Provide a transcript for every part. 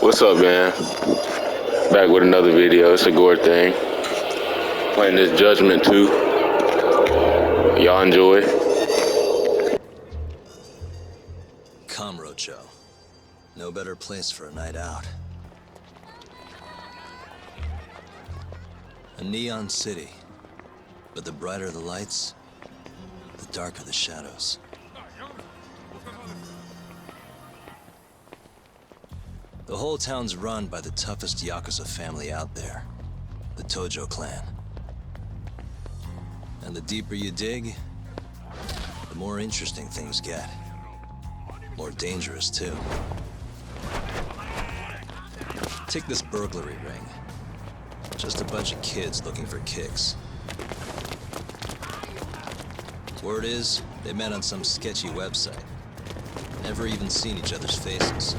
What's up, man? Back with another video. It's a gore thing. Playing this Judgment 2. Y'all enjoy. Comrocho. No better place for a night out. A neon city. But the brighter the lights, the darker the shadows. The whole town's run by the toughest Yakuza family out there, the Tojo clan. And the deeper you dig, the more interesting things get. More dangerous, too. Take this burglary ring. Just a bunch of kids looking for kicks. Word is, they met on some sketchy website. Never even seen each other's faces.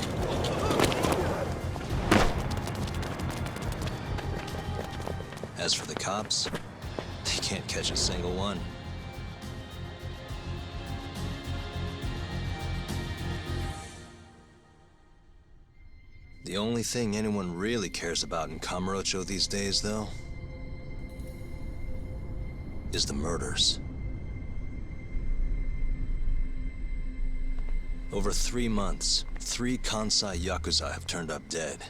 As for the cops, they can't catch a single one. The only thing anyone really cares about in Kamurocho these days, though, is the murders. Over 3 months, 3 Kansai Yakuza have turned up dead.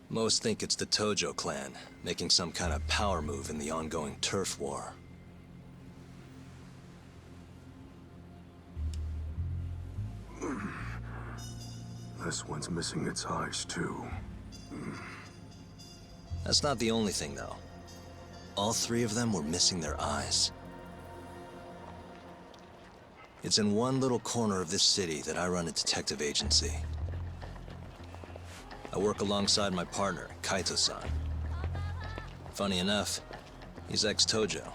Most think it's the Tojo clan, making some kind of power move in the ongoing turf war. This one's missing its eyes, too. That's not the only thing, though. All 3 of them were missing their eyes. It's in one little corner of this city that I run a detective agency. I work alongside my partner, Kaito-san. Funny enough, he's ex-Tojo.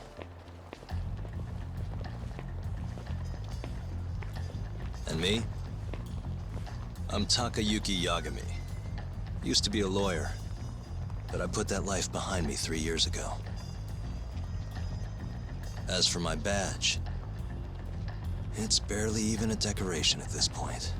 And me? I'm Takayuki Yagami. Used to be a lawyer, but I put that life behind me 3 years ago. As for my badge, it's barely even a decoration at this point.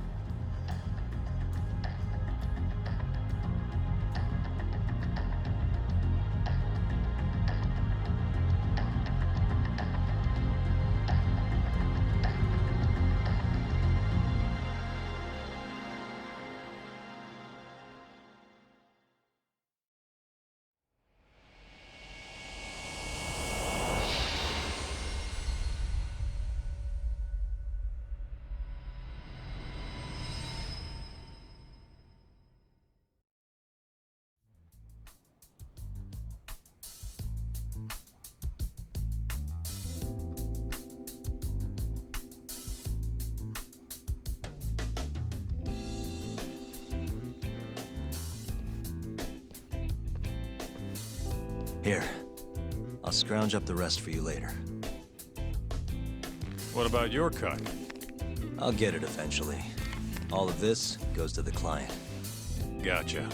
Here, I'll scrounge up the rest for you later. What about your cut? I'll get it eventually. All of this goes to the client. Gotcha.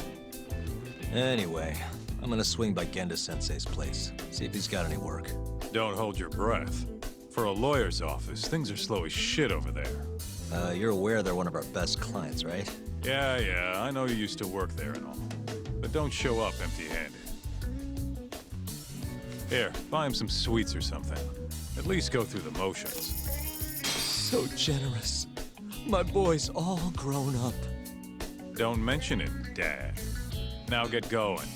Anyway, I'm gonna swing by Genda-sensei's place, see if he's got any work. Don't hold your breath. For a lawyer's office, things are slow as shit over there. You're aware they're one of our best clients, right? Yeah, I know you used to work there and all. But don't show up empty-handed. Here, buy him some sweets or something. At least go through the motions. So generous. My boy's all grown up. Don't mention it, Dad. Now get going.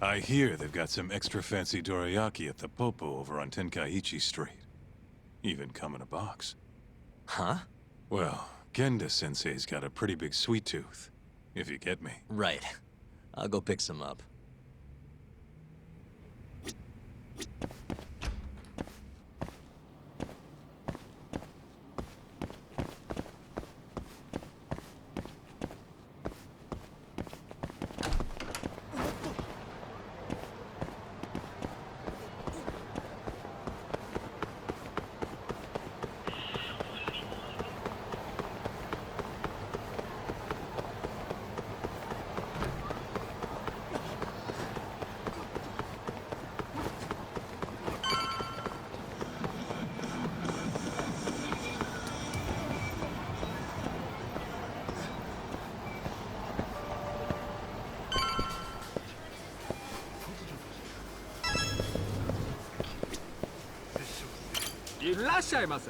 I hear they've got some extra fancy dorayaki at the Popo over on Tenkaichi Street. Even come in a box. Huh? Well, Genda-sensei's got a pretty big sweet tooth, if you get me. Right. I'll go pick some up. らっしゃいませ。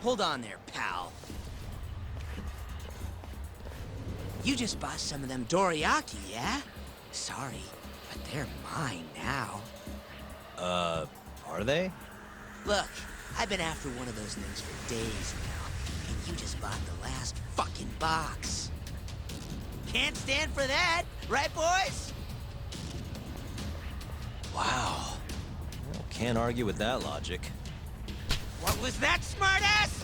Hold on there, pal. You just bought some of them dorayaki, yeah? Sorry, but they're mine now. Are they? Look, I've been after one of those things for days now, and you just bought the last fucking box. Can't stand for that, right, boys? Wow. Well, can't argue with that logic. What was that, smartass?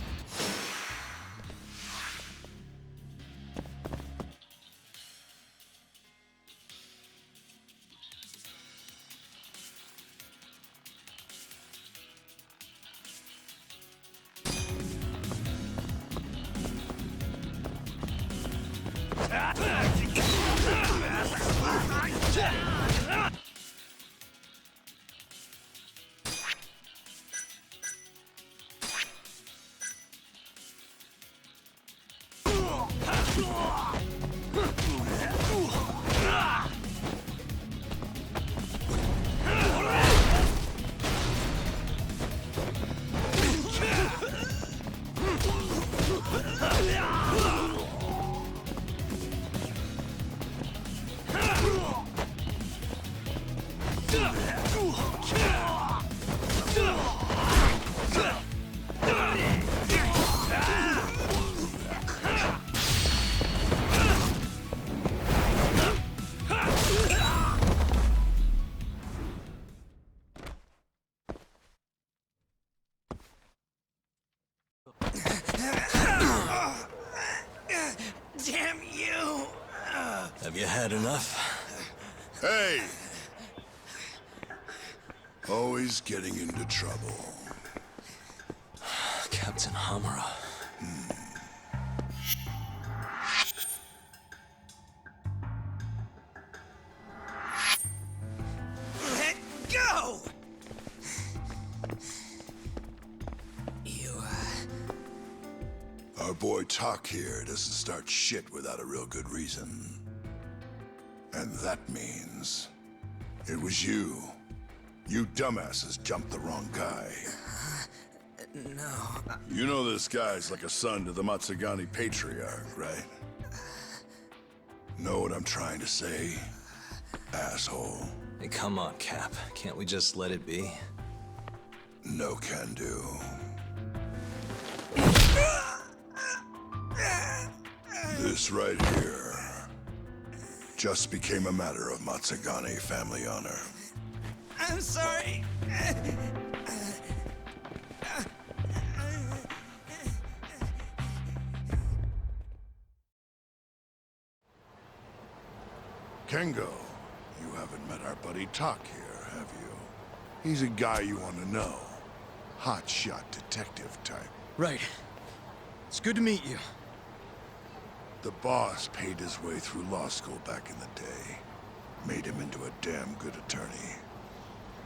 Damn you! Have you had enough? Hey! Always getting into trouble. Captain Hamura. Let go! You, Our boy Talk here doesn't start shit without a real good reason. And that means... it was you. You dumbasses jumped the wrong guy. no. You know this guy's like a son to the Matsugani patriarch, right? Know what I'm trying to say? Asshole. Hey, come on, Cap. Can't we just let it be? No can do. This right here just became a matter of Matsugani family honor. I'm sorry. Kengo, you haven't met our buddy Talk here, have you? He's a guy you want to know. Hotshot detective type. Right. It's good to meet you. The boss paid his way through law school back in the day. Made him into a damn good attorney.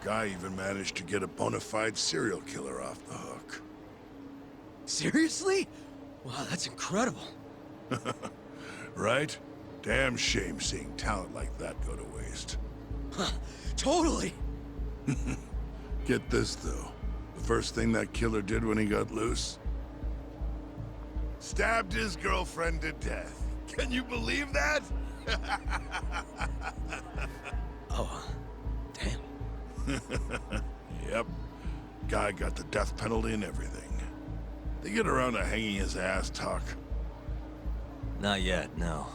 Guy even managed to get a bona fide serial killer off the hook. Seriously? Wow, that's incredible. Right? Damn shame seeing talent like that go to waste. Huh, totally. Get this, though. The first thing that killer did when he got loose? Stabbed his girlfriend to death. Can you believe that? Oh, damn. Yep. Guy got the death penalty and everything. They get around to hanging his ass, Talk. Not yet, no.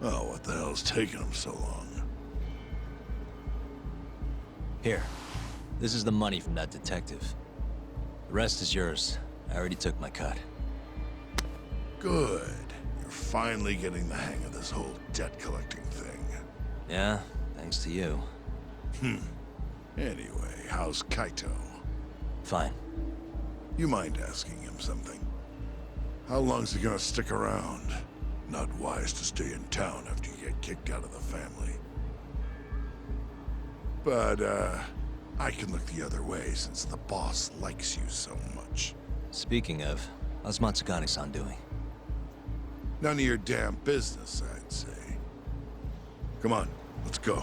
Oh, what the hell's taking him so long? Here. This is the money from that detective. The rest is yours. I already took my cut. Good. You're finally getting the hang of this whole debt-collecting thing. Yeah, thanks to you. Anyway, how's Kaito? Fine. You mind asking him something? How long's he gonna stick around? Not wise to stay in town after you get kicked out of the family. But, I can look the other way since the boss likes you so much. Speaking of, how's Matsugane-san doing? None of your damn business, I'd say. Come on, let's go.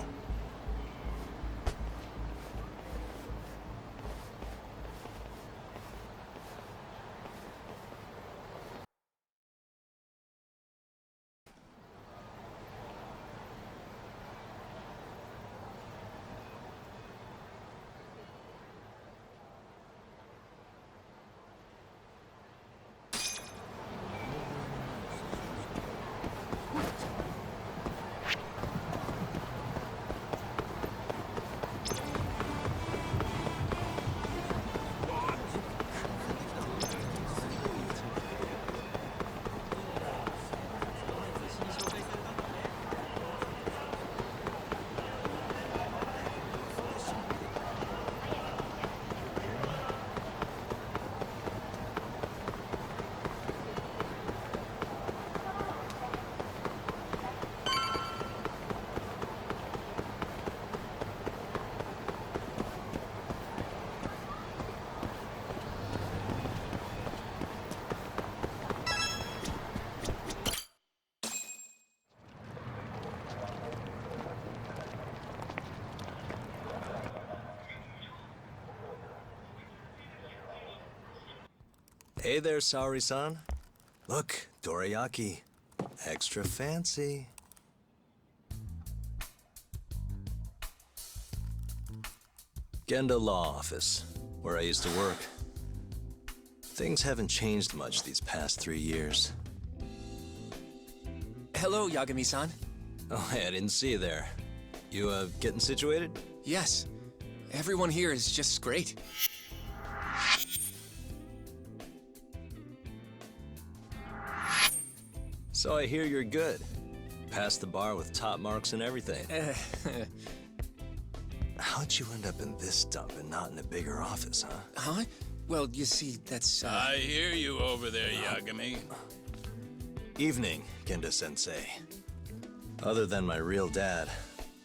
Hey there, Saori-san. Look, dorayaki. Extra fancy. Genda Law Office, where I used to work. Things haven't changed much these past 3 years. Hello, Yagami-san. Oh, hey, I didn't see you there. You, getting situated? Yes. Everyone here is just great. So I hear you're good. Passed the bar with top marks and everything. How'd you end up in this dump and not in a bigger office, huh? Huh? Well, you see, that's, I hear you over there, Yagami. Evening, Genda-sensei. Other than my real dad,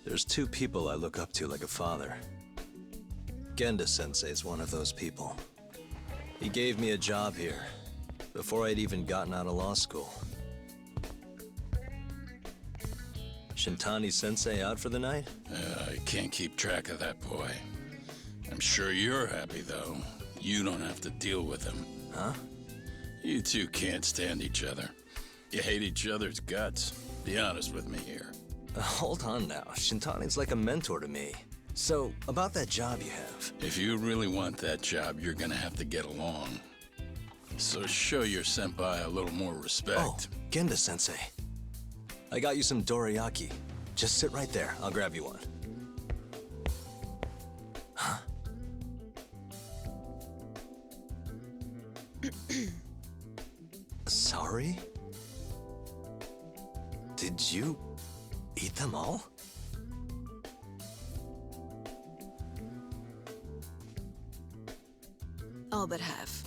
there's 2 people I look up to like a father. Genda-sensei's one of those people. He gave me a job here, before I'd even gotten out of law school. Shintani-sensei out for the night? I can't keep track of that boy. I'm sure you're happy, though. You don't have to deal with him. Huh? You two can't stand each other. You hate each other's guts. Be honest with me here. Hold on now. Shintani's like a mentor to me. So, about that job you have. If you really want that job, you're gonna have to get along. So show your senpai a little more respect. Oh, Genda-sensei. I got you some dorayaki. Just sit right there. I'll grab you one. Huh? Sorry? Did you eat them all? All but half.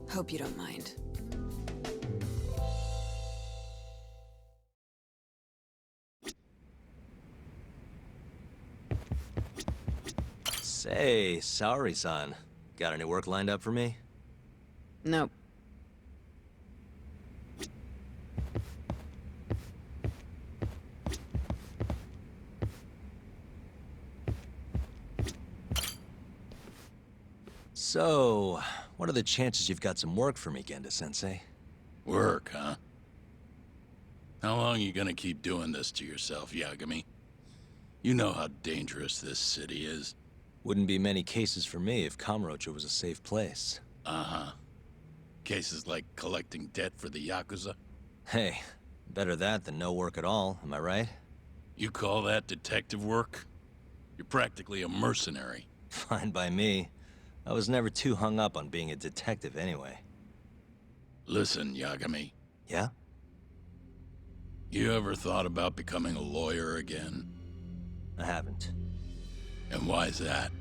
Hope you don't mind. Say, Saori-san, got any work lined up for me? Nope. So, what are the chances you've got some work for me, Genda-sensei? Work, huh? How long you gonna keep doing this to yourself, Yagami? You know how dangerous this city is. Wouldn't be many cases for me if Kamurocho was a safe place. Uh-huh. Cases like collecting debt for the Yakuza? Hey, better that than no work at all, am I right? You call that detective work? You're practically a mercenary. Fine by me. I was never too hung up on being a detective anyway. Listen, Yagami. Yeah? You ever thought about becoming a lawyer again? I haven't. And why's that?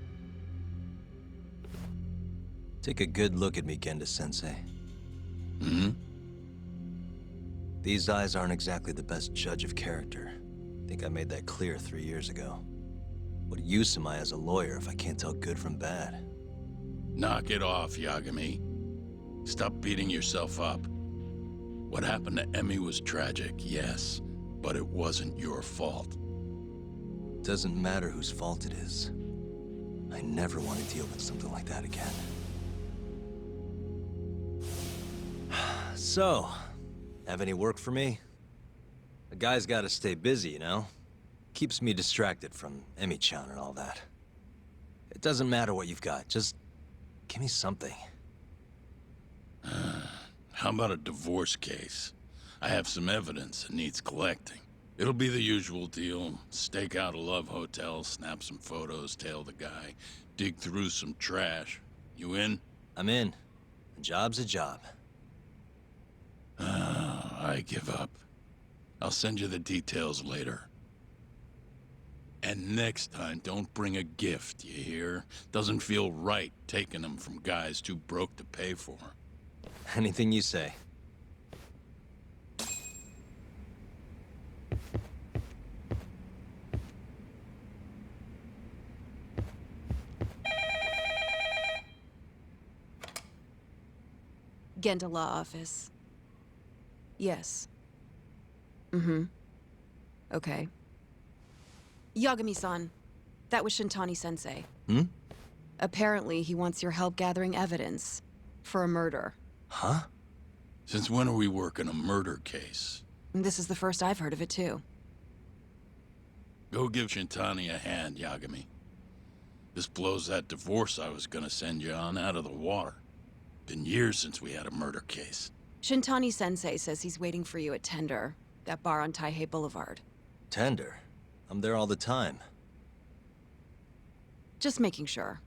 Take a good look at me, Genda-sensei. Hmm? These eyes aren't exactly the best judge of character. I think I made that clear 3 years ago. What use am I as a lawyer if I can't tell good from bad? Knock it off, Yagami. Stop beating yourself up. What happened to Emmy was tragic, yes, but it wasn't your fault. Doesn't matter whose fault it is. I never want to deal with something like that again. So, have any work for me? A guy's gotta stay busy, you know? Keeps me distracted from Emmy-chan and all that. It doesn't matter what you've got, just give me something. How about a divorce case? I have some evidence that needs collecting. It'll be the usual deal. Stake out a love hotel, snap some photos, tail the guy, dig through some trash. You in? I'm in. A job's a job. I give up. I'll send you the details later. And next time, don't bring a gift, you hear? Doesn't feel right taking them from guys too broke to pay for. Anything you say. Genda Law Office. Yes. Mm-hmm. Okay. Yagami-san, that was Shintani-sensei. Hmm? Apparently, he wants your help gathering evidence for a murder. Huh? Since when are we working a murder case? This is the first I've heard of it, too. Go give Shintani a hand, Yagami. This blows that divorce I was gonna send you on out of the water. Been years since we had a murder case. Shintani-sensei says he's waiting for you at Tender, that bar on Taihei Boulevard. Tender? I'm there all the time. Just making sure.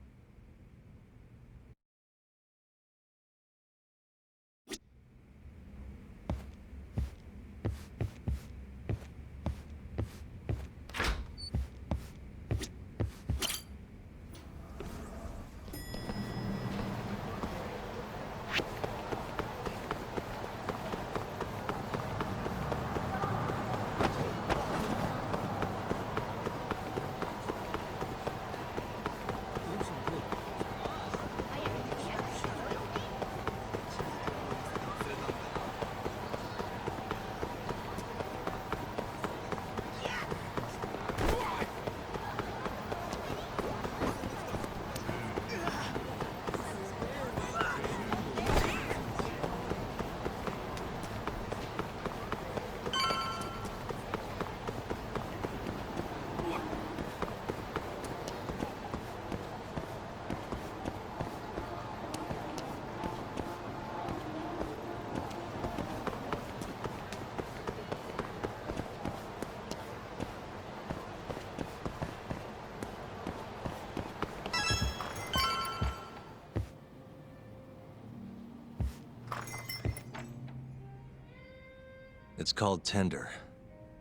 It's called Tender.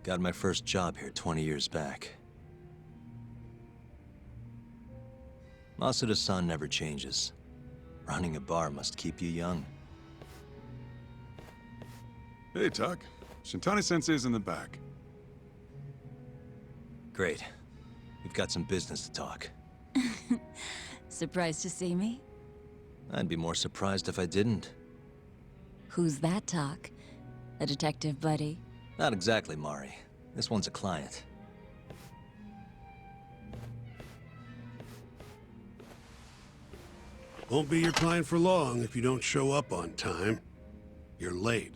Got my first job here 20 years back. Masuda-san never changes. Running a bar must keep you young. Hey, Tuck. Shintani-sensei's in the back. Great. We've got some business to talk. Surprised to see me? I'd be more surprised if I didn't. Who's that, Talk? A detective buddy? Not exactly, Mari. This one's a client. Won't be your client for long if you don't show up on time. You're late.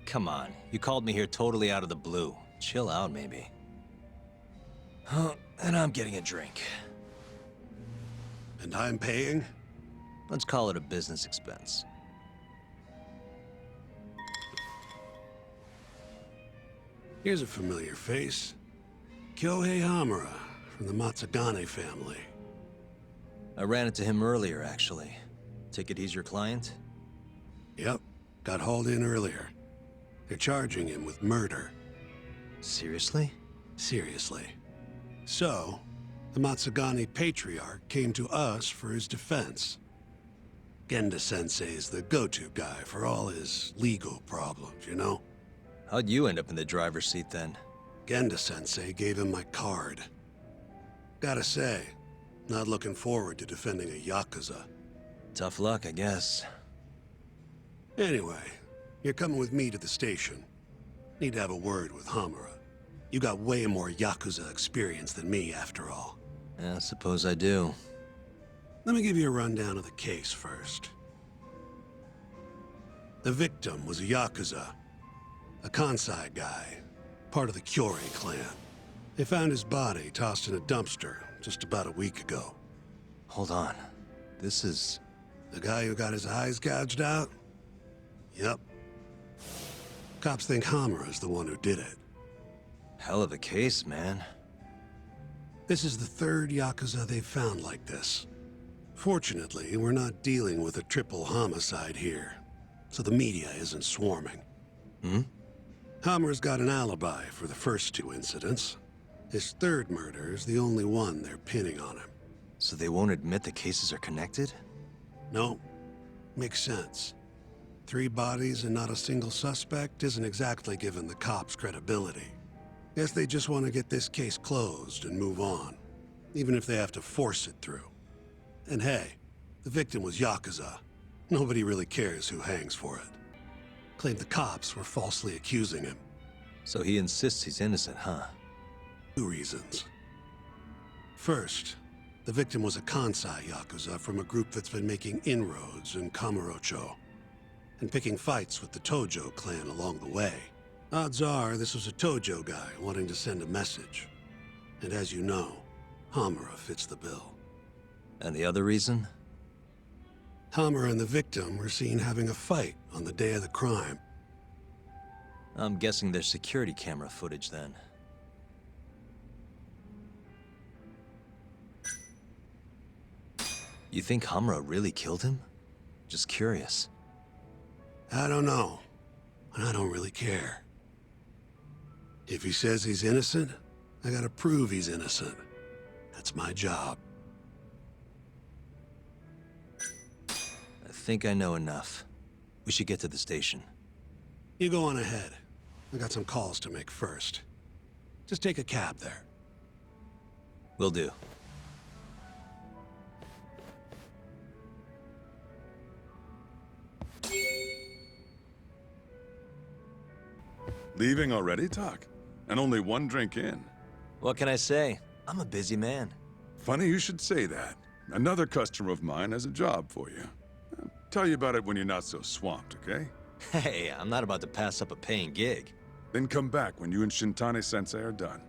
Come on, you called me here totally out of the blue. Chill out, maybe. Huh, and I'm getting a drink. And I'm paying? Let's call it a business expense. Here's a familiar face. Kyohei Hamura, from the Matsugane family. I ran into him earlier, actually. Take it he's your client? Yep, got hauled in earlier. They're charging him with murder. Seriously? Seriously. So, the Matsugane patriarch came to us for his defense. Genda-sensei's the go-to guy for all his legal problems, you know? How'd you end up in the driver's seat then? Genda-sensei gave him my card. Gotta say, not looking forward to defending a Yakuza. Tough luck, I guess. Anyway, you're coming with me to the station. Need to have a word with Hamura. You got way more Yakuza experience than me, after all. Yeah, I suppose I do. Let me give you a rundown of the case first. The victim was a Yakuza. A Kansai guy. Part of the Kyorei clan. They found his body tossed in a dumpster just about a week ago. Hold on. This is... The guy who got his eyes gouged out? Yep. Cops think Hamura's the one who did it. hell of a case, man. This is the third Yakuza they've found like this. Fortunately, we're not dealing with a triple homicide here, so the media isn't swarming. Hmm? Hammer's got an alibi for the first two incidents. His third murder is the only one they're pinning on him. So they won't admit the cases are connected? No. Makes sense. 3 bodies and not a single suspect isn't exactly giving the cops credibility. Guess they just want to get this case closed and move on, even if they have to force it through. And hey, the victim was Yakuza. Nobody really cares who hangs for it. Claimed the cops were falsely accusing him. So he insists he's innocent, huh? 2 reasons. First, the victim was a Kansai Yakuza from a group that's been making inroads in Kamurocho, and picking fights with the Tojo clan along the way. Odds are this was a Tojo guy wanting to send a message. And as you know, Hamura fits the bill. And the other reason? Hamura and the victim were seen having a fight on the day of the crime. I'm guessing there's security camera footage then. You think Hamura really killed him? Just curious. I don't know, and I don't really care. If he says he's innocent, I gotta prove he's innocent. That's my job. I think I know enough. We should get to the station. You go on ahead. I got some calls to make first. Just take a cab there. Will do. Leaving already, Talk? And only 1 drink in. What can I say? I'm a busy man. Funny you should say that. Another customer of mine has a job for you. I'll tell you about it when you're not so swamped, okay? Hey, I'm not about to pass up a paying gig. Then come back when you and Shintani-sensei are done.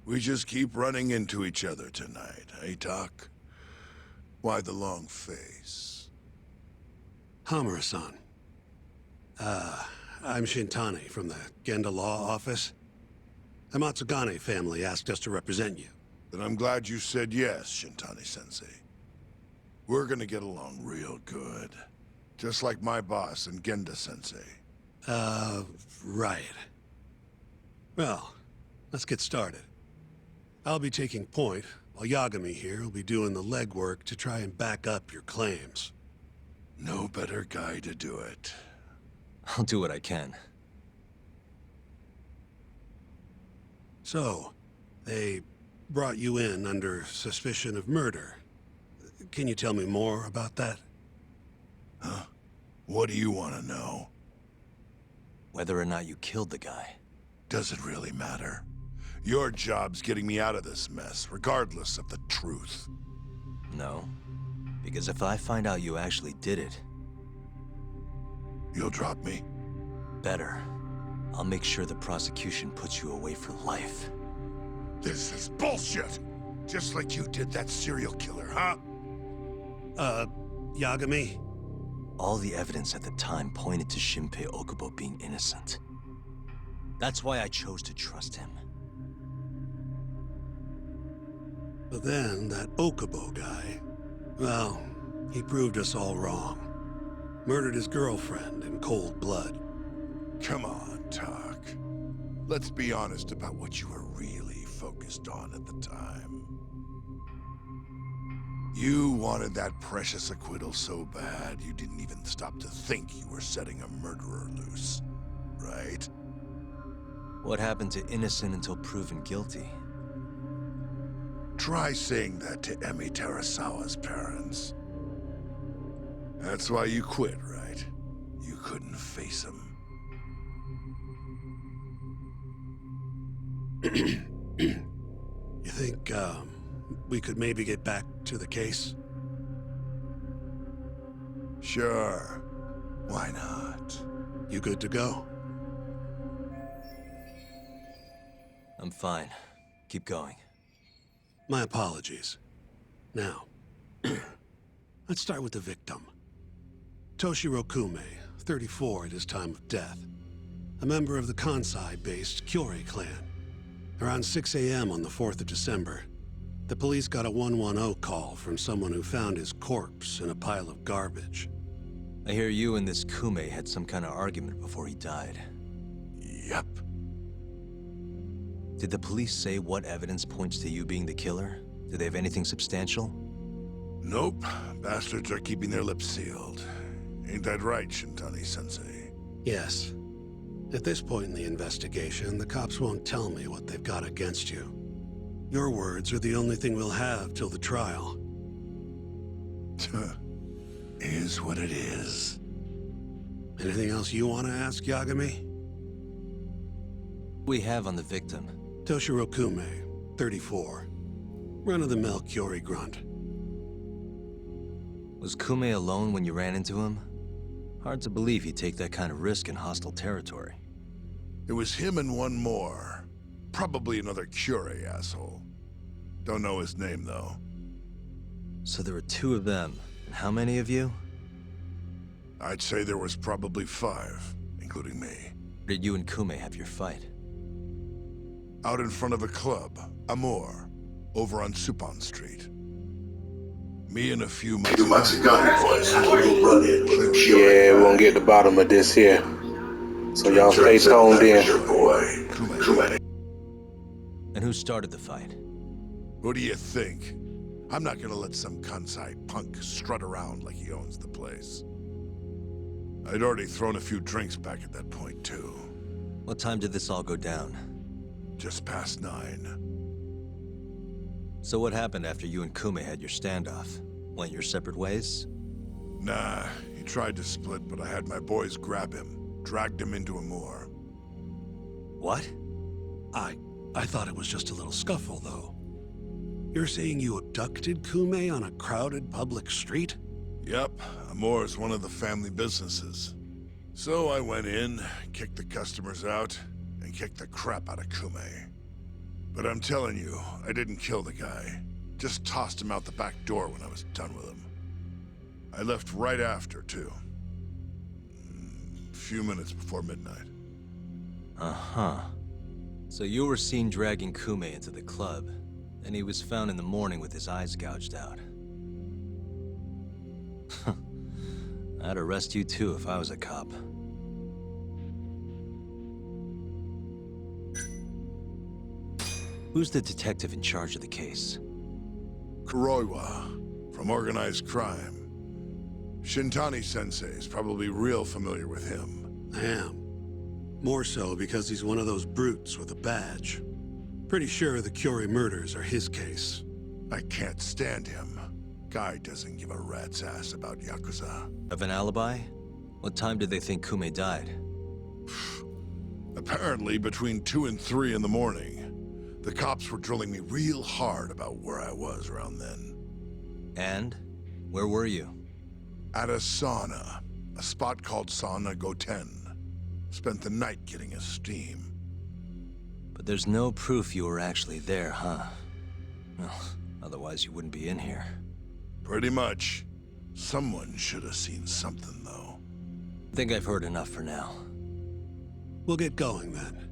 We just keep running into each other tonight, eh, Doc? Why the long face? Hamura-san. I'm Shintani from the Genda Law Office. The Matsugane family asked us to represent you. Then I'm glad you said yes, Shintani-sensei. We're gonna get along real good. Just like my boss and Genda-sensei. Right. Well, let's get started. I'll be taking point, while Yagami here will be doing the legwork to try and back up your claims. No better guy to do it. I'll do what I can. So, They brought you in under suspicion of murder. Can you tell me more about that? Huh? What do you want to know? Whether or not you killed the guy. Does it really matter? Your job's getting me out of this mess, regardless of the truth. No. Because if I find out you actually did it... You'll drop me? Better. I'll make sure the prosecution puts you away for life. This is bullshit! Just like you did that serial killer, huh? Yagami? All the evidence at the time pointed to Shinpei Okubo being innocent. That's why I chose to trust him. But then, that Okubo guy... Well, he proved us all wrong. Murdered his girlfriend in cold blood. Come on, Tak. Let's be honest about what you were really focused on at the time. You wanted that precious acquittal so bad, you didn't even stop to think you were setting a murderer loose, right? What happened to innocent until proven guilty? Try saying that to Emi Terasawa's parents. That's why you quit, right? You couldn't face him. You think, we could maybe get back to the case? Sure. Why not? You good to go? I'm fine. Keep going. My apologies. Now, let's start with the victim. Toshiro Kume, 34 at his time of death. A member of the Kansai-based Kyorei clan. Around 6 a.m. on the 4th of December, the police got a 110 call from someone who found his corpse in a pile of garbage. I hear you and this Kume had some kind of argument before he died. Yep. Did the police say what evidence points to you being the killer? Do they have anything substantial? Nope. Bastards are keeping their lips sealed. Ain't that right, Shintani-sensei? Yes. At this point in the investigation, the cops won't tell me what they've got against you. Your words are the only thing we'll have till the trial. Is what it is. Anything else you want to ask, Yagami? We have on the victim. Toshiro Kume, 34. Run-of-the-mill Kyorei grunt. Was Kume alone when you ran into him? Hard to believe he'd take that kind of risk in hostile territory. It was him and one more. Probably another Kyorei asshole. Don't know his name, though. So there were 2 of them. And how many of you? I'd say there was probably 5, including me. Where did you and Kume have your fight? Out in front of a club, Amor, over on Supon Street. Me and a few Matsugan boys had a little run-in with a Yeah, we're gonna get to the bottom of this here. So y'all stay toned in. And who started the fight? What do you think? I'm not gonna let some Kansai punk strut around like he owns the place. I'd already thrown a few drinks back at that point, too. What time did this all go down? Just past 9. So what happened after you and Kume had your standoff? Went your separate ways? Nah, he tried to split, but I had my boys grab him. Dragged him into a moor. What? I thought it was just a little scuffle, though. You're saying you abducted Kume on a crowded public street? Yep, Amor's one of the family businesses. So I went in, kicked the customers out, and kicked the crap out of Kume. But I'm telling you, I didn't kill the guy. Just tossed him out the back door when I was done with him. I left right after, too. A few minutes before midnight. Uh-huh. So you were seen dragging Kume into the club, and he was found in the morning with his eyes gouged out. I'd arrest you too if I was a cop. Who's the detective in charge of the case? Kuroiwa, from organized crime. Shintani-sensei is probably real familiar with him. I am. More so because he's one of those brutes with a badge. Pretty sure the Curie murders are his case. I can't stand him. Guy doesn't give a rat's ass about Yakuza. Have an alibi? What time did they think Kume died? Apparently between 2 and 3 in the morning. The cops were drilling me real hard about where I was around then. And? Where were you? At a sauna. A spot called Sauna Goten. Spent the night getting a steam. But there's no proof you were actually there, huh? Well, otherwise you wouldn't be in here. Pretty much. Someone should have seen something, though. I think I've heard enough for now. We'll get going then.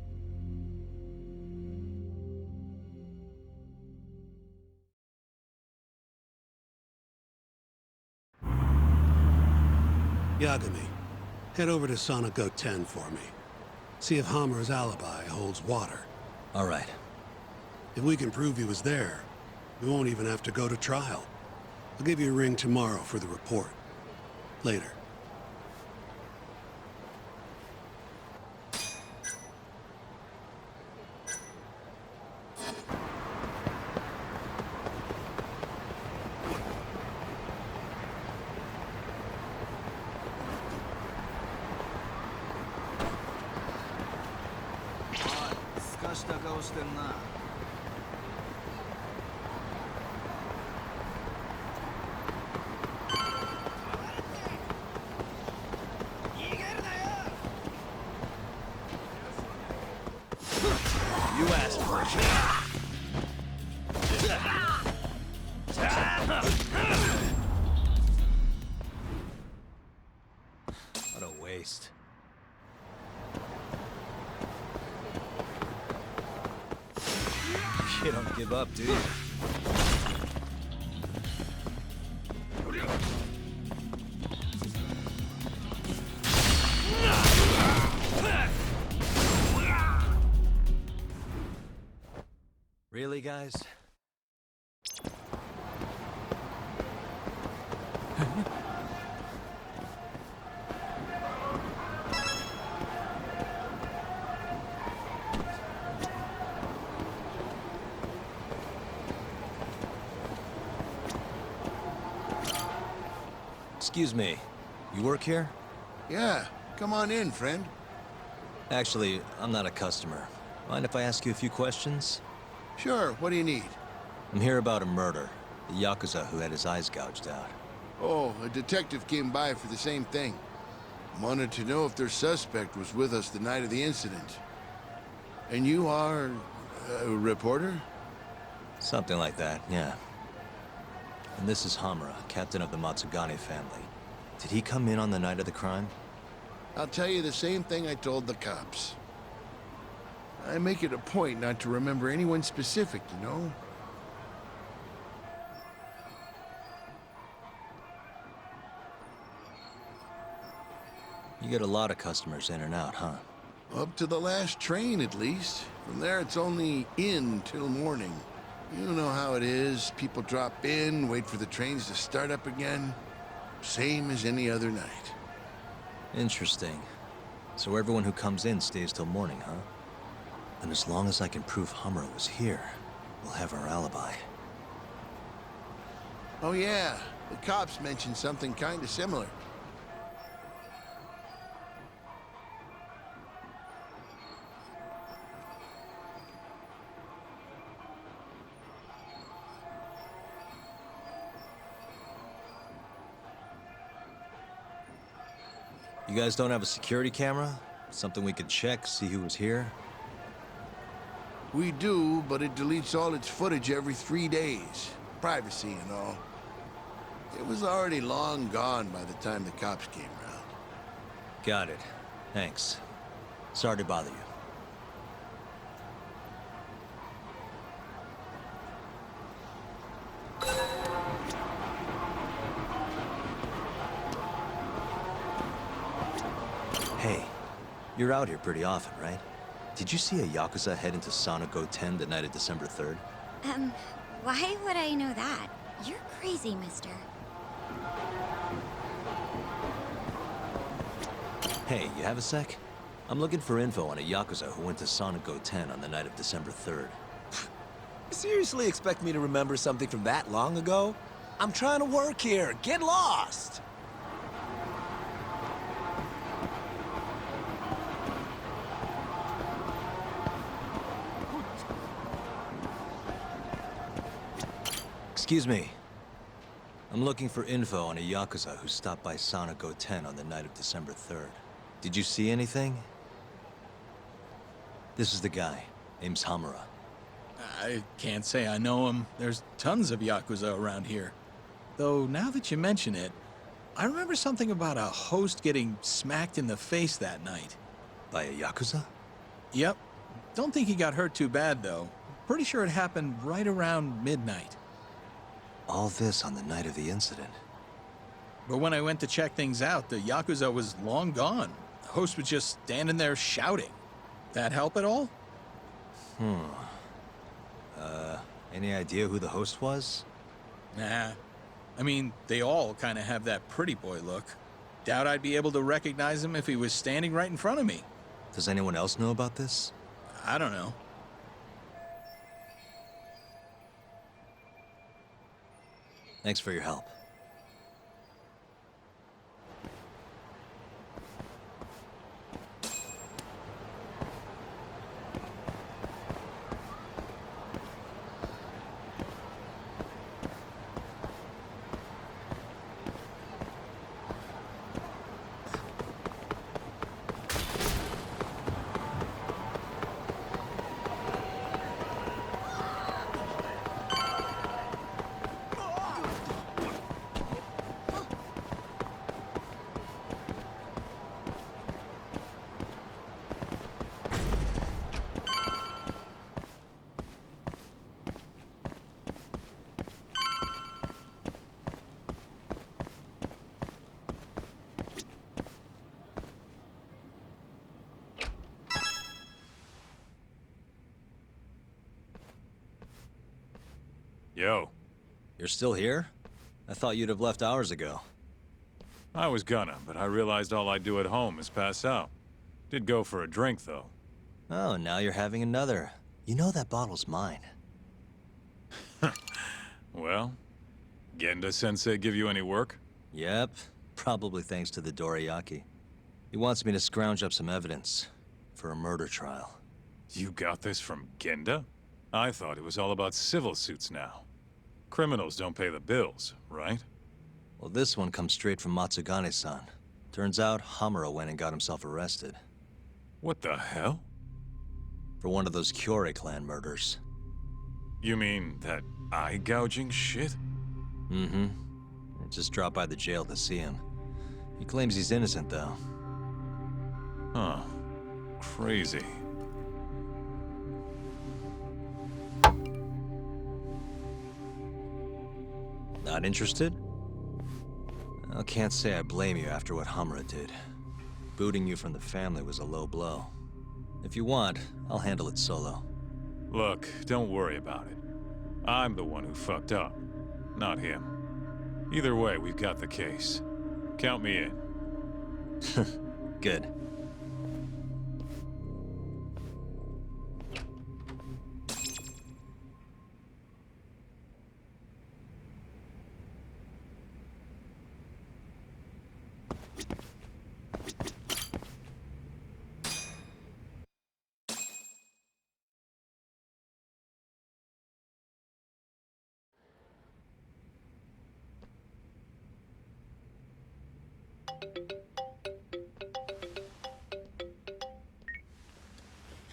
Yagami, head over to Sauna Goten for me. See if Hammer's alibi holds water. All right. If we can prove he was there, we won't even have to go to trial. I'll give you a ring tomorrow for the report. Later. You asked for it. What a waste. You don't give up, do you? Really, guys? Excuse me. You work here? Yeah, come on in, friend. Actually, I'm not a customer. Mind if I ask you a few questions? Sure, what do you need? I'm here about a murder. The Yakuza who had his eyes gouged out. Oh, a detective came by for the same thing. Wanted to know if their suspect was with us the night of the incident. And you are a reporter? Something like that, yeah. And this is Hamura, captain of the Matsugane family. Did he come in on the night of the crime? I'll tell you the same thing I told the cops. I make it a point not to remember anyone specific, you know? You get a lot of customers in and out, huh? Up to the last train, at least. From there, it's only in till morning. You know how it is. People drop in, wait for the trains to start up again. Same as any other night. Interesting. So everyone who comes in stays till morning, huh? And as long as I can prove Hamura was here, we'll have our alibi. Oh yeah, the cops mentioned something kind of similar. You guys don't have a security camera? Something we could check, see who was here? We do, but it deletes all its footage every 3 days. Privacy and all. It was already long gone by the time the cops came around. Got it. Thanks. Sorry to bother you. Hey, you're out here pretty often, right? Did you see a Yakuza head into Sauna Goten the night of December 3rd? Why would I know that? You're crazy, mister. Hey, you have a sec? I'm looking for info on a Yakuza who went to Sauna Goten on the night of December 3rd. seriously expect me to remember something from that long ago? I'm trying to work here. Get lost! Excuse me. I'm looking for info on a Yakuza who stopped by Sonic 10 on the night of December 3rd. Did you see anything? This is the guy. Name's Hamura. I can't say I know him. There's tons of Yakuza around here. Though, now that you mention it, I remember something about a host getting smacked in the face that night. By a Yakuza? Yep. Don't think he got hurt too bad, though. Pretty sure it happened right around midnight. All this on the night of the incident. But when I went to check things out, the Yakuza was long gone. The host was just standing there shouting. That help at all? Any idea who the host was? Nah. I mean, they all kind of have that pretty boy look. Doubt I'd be able to recognize him if he was standing right in front of me. Does anyone else know about this? I don't know. Thanks for your help. Yo. You're still here? I thought you'd have left hours ago. I was gonna, but I realized all I do at home is pass out. Did go for a drink, though. Oh, now you're having another. You know that bottle's mine. Well, Genda-sensei give you any work? Yep, probably thanks to the Dorayaki. He wants me to scrounge up some evidence for a murder trial. You got this from Genda? I thought it was all about civil suits now. Criminals don't pay the bills, right? Well, this one comes straight from Matsugane-san. Turns out Hamura went and got himself arrested. What the hell? For one of those Kyorei clan murders. You mean that eye-gouging shit? Mm-hmm. I just dropped by the jail to see him. He claims he's innocent, though. Huh. Crazy. Not interested? I can't say I blame you after what Hamura did. Booting you from the family was a low blow. If you want, I'll handle it solo. Look, don't worry about it. I'm the one who fucked up, not him. Either way, we've got the case. Count me in. Good.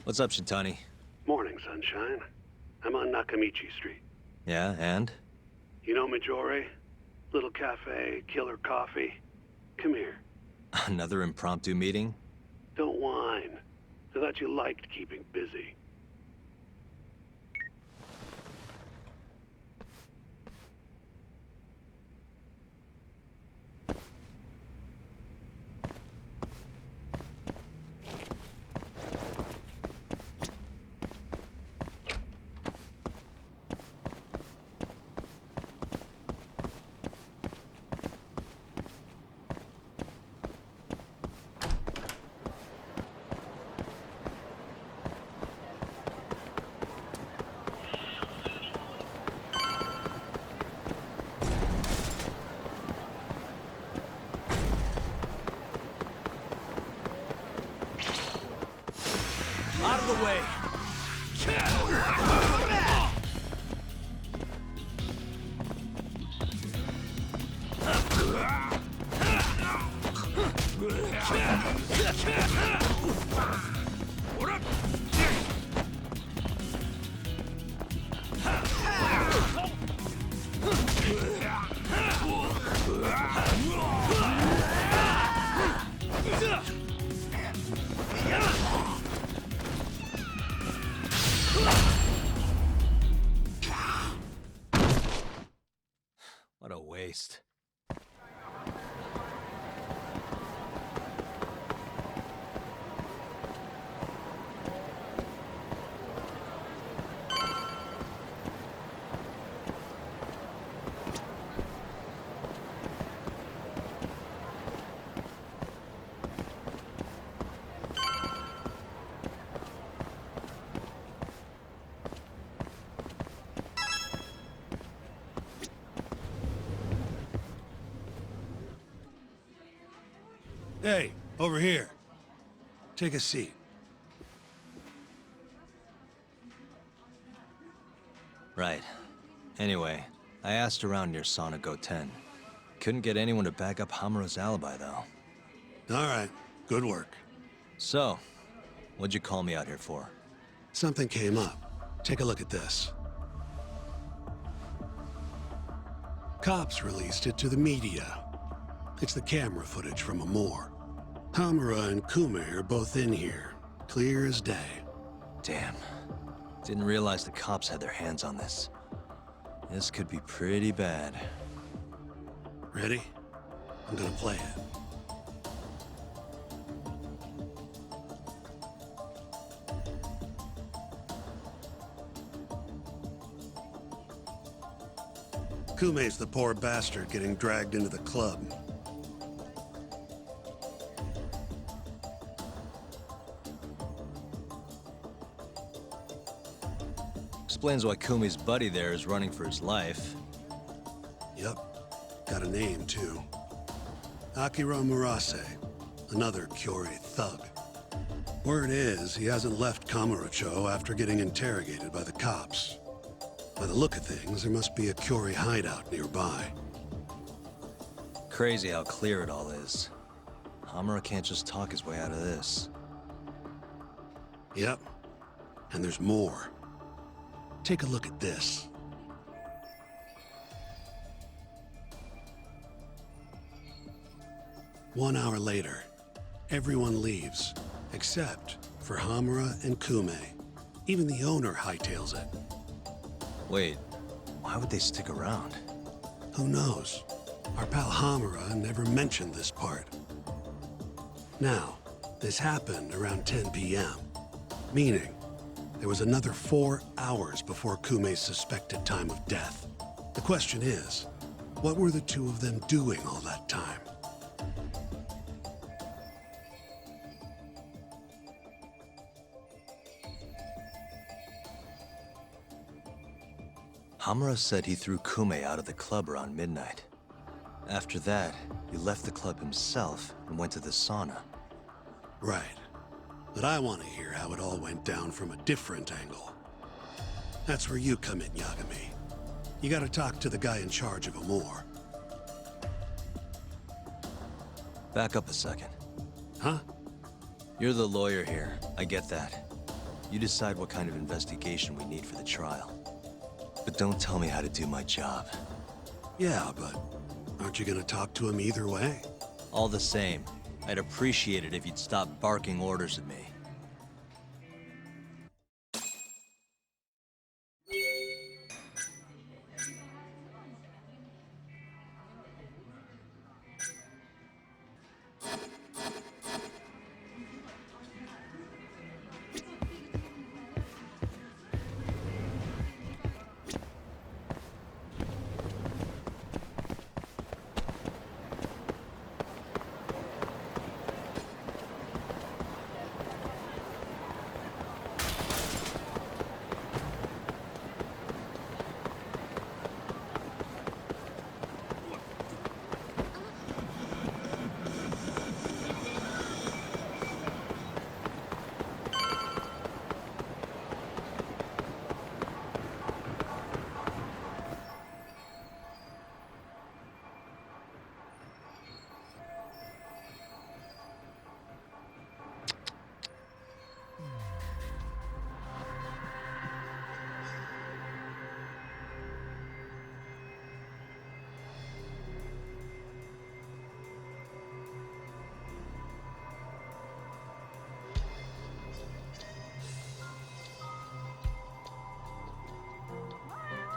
What's up, Shintani? Morning, sunshine. I'm on Nakamichi Street. Yeah, and? You know Majore? Little cafe, killer coffee. Come here. Another impromptu meeting? Don't whine. I thought you liked keeping busy. of the way! What a waste. Hey, over here. Take a seat. Right. Anyway, I asked around near Sonic 10. Couldn't get anyone to back up Hamura's alibi, though. All right, good work. So, what'd you call me out here for? Something came up. Take a look at this. Cops released it to the media. It's the camera footage from a moor. Hamura and Kume are both in here, clear as day. Damn. Didn't realize the cops had their hands on this. This could be pretty bad. Ready? I'm gonna play it. Kume's the poor bastard getting dragged into the club. Explains why Kumi's buddy there is running for his life. Yep. Got a name, too. Akira Murase, another Kyori thug. Word is, he hasn't left Kamurocho after getting interrogated by the cops. By the look of things, there must be a Kyori hideout nearby. Crazy how clear it all is. Hamura can't just talk his way out of this. Yep. And there's more. Take a look at this. One hour later, everyone leaves, except for Hamura and Kume. Even the owner hightails it. Wait, why would they stick around? Who knows? Our pal Hamura never mentioned this part. Now, this happened around 10 p.m., meaning there was another 4 hours before Kume's suspected time of death. The question is, what were the two of them doing all that time? Hamura said he threw Kume out of the club around midnight. After that, he left the club himself and went to the sauna. Right. But I want to hear how it all went down from a different angle. That's where you come in, Yagami. You gotta talk to the guy in charge of Amor. Back up a second. Huh? You're the lawyer here. I get that. You decide what kind of investigation we need for the trial. But don't tell me how to do my job. Yeah, but aren't you gonna talk to him either way? All the same, I'd appreciate it if you'd stop barking orders at me.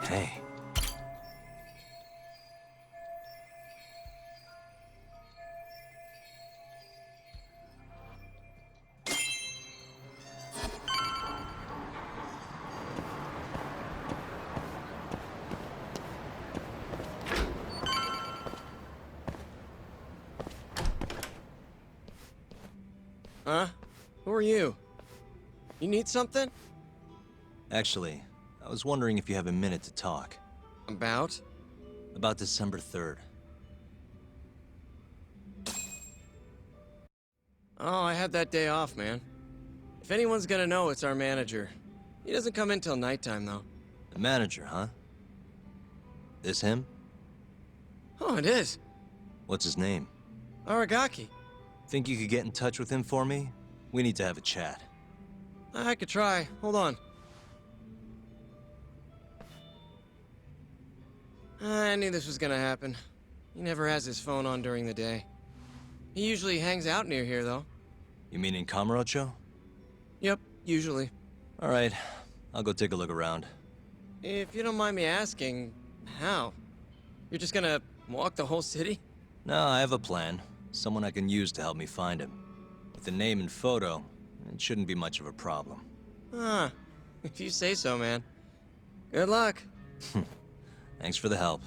Hey. Huh? Who are you? You need something? Actually, I was wondering if you have a minute to talk. About? About December 3rd. Oh, I had that day off, man. If anyone's gonna know, it's our manager. He doesn't come in till nighttime, though. The manager, huh? This him? Oh, it is. What's his name? Aragaki. Think you could get in touch with him for me? We need to have a chat. I could try. Hold on. I knew this was gonna happen. He never has his phone on during the day. He usually hangs out near here, though. You mean in Kamurocho? Yep, usually. All right, I'll go take a look around. If you don't mind me asking, how? You're just gonna walk the whole city? No, I have a plan. Someone I can use to help me find him. With a name and photo, it shouldn't be much of a problem. Huh. If you say so, man. Good luck. Thanks for the help.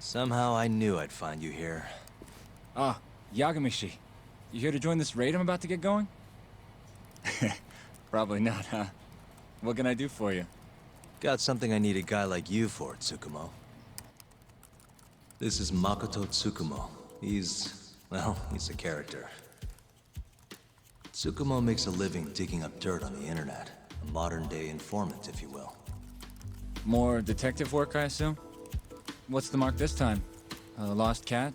Somehow I knew I'd find you here. Ah, Yagamishi. You here to join this raid I'm about to get going? Probably not, huh? What can I do for you? Got something I need a guy like you for, Tsukumo. This is Makoto Tsukumo. He's a character. Tsukumo makes a living digging up dirt on the internet. A modern-day informant, if you will. More detective work, I assume? What's the mark this time? A lost cat?